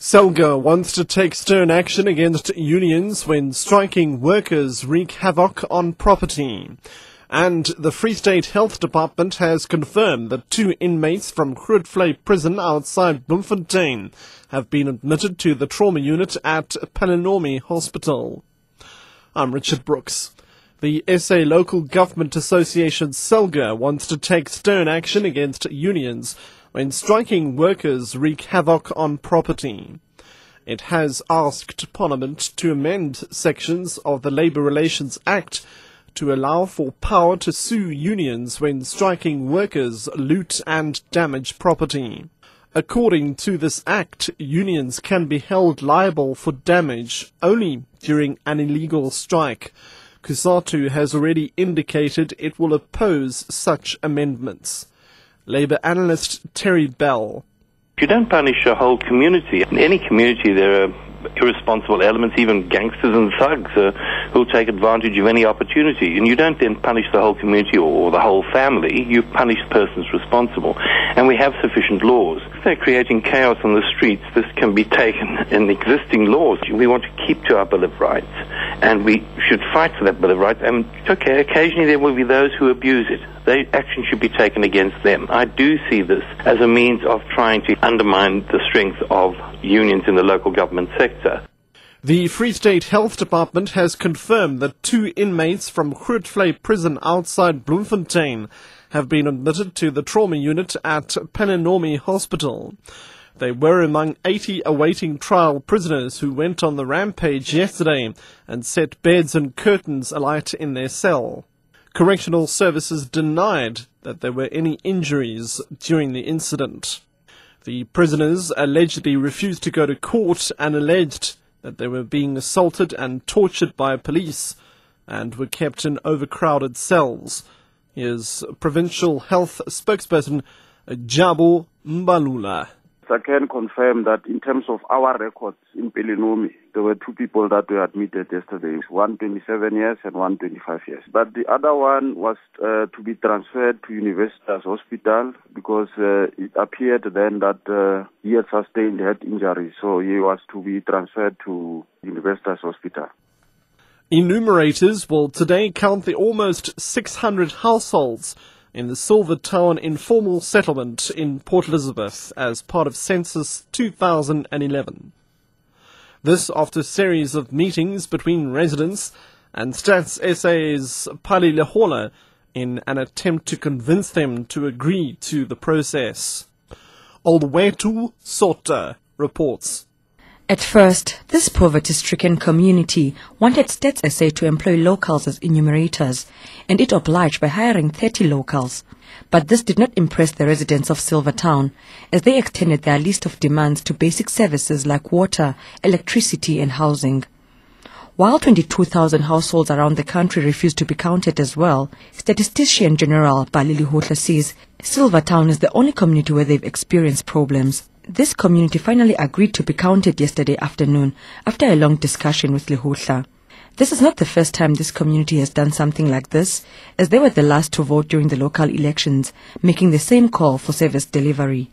SALGA wants to take stern action against unions when striking workers wreak havoc on property. And the Free State Health Department has confirmed that 2 inmates from Grootfontein prison outside Bloemfontein have been admitted to the trauma unit at Palenomie Hospital. I'm Richard Brooks. The SA Local Government Association SALGA wants to take stern action against unions when striking workers wreak havoc on property. It has asked Parliament to amend sections of the Labour Relations Act to allow for power to sue unions when striking workers loot and damage property. According to this act, unions can be held liable for damage only during an illegal strike. COSATU has already indicated it will oppose such amendments. Labour analyst Terry Bell. If you don't punish a whole community, in any community there are irresponsible elements, even gangsters and thugs who'll take advantage of any opportunity. And you don't then punish the whole community or the whole family, you punish the persons responsible. And we have sufficient laws. If they're creating chaos on the streets, this can be taken in existing laws. We want to keep to our Bill of Rights, and we should fight for that Bill of Rights. And okay, occasionally there will be those who abuse it. Action should be taken against them. I do see this as a means of trying to undermine the strength of unions in the local government sector. The Free State Health Department has confirmed that 2 inmates from Grootfontein prison outside Bloemfontein have been admitted to the trauma unit at Palenomie Hospital. They were among 80 awaiting trial prisoners who went on the rampage yesterday and set beds and curtains alight in their cell. Correctional Services denied that there were any injuries during the incident. The prisoners allegedly refused to go to court and alleged that they were being assaulted and tortured by police and were kept in overcrowded cells. Here's Provincial Health Spokesperson Jabu Mbalula. I can confirm that in terms of our records in Palenomie, there were 2 people that were admitted yesterday, one 27 years and one 25 years. But the other one was to be transferred to University Hospital because it appeared then that he had sustained head injuries, so he was to be transferred to University Hospital. Enumerators will today count the almost 600 households in the Silvertown informal settlement in Port Elizabeth as part of Census 2011. This after a series of meetings between residents and Stats SA's Pali Lehola in an attempt to convince them to agree to the process. Olwetu Sota reports. At first, this poverty-stricken community wanted Stats SA to employ locals as enumerators, and it obliged by hiring 30 locals. But this did not impress the residents of Silvertown, as they extended their list of demands to basic services like water, electricity and housing. While 22,000 households around the country refused to be counted as well, Statistician General Balili Hotla says Silvertown is the only community where they've experienced problems. This community finally agreed to be counted yesterday afternoon after a long discussion with Lehola. This is not the first time this community has done something like this, as they were the last to vote during the local elections, making the same call for service delivery.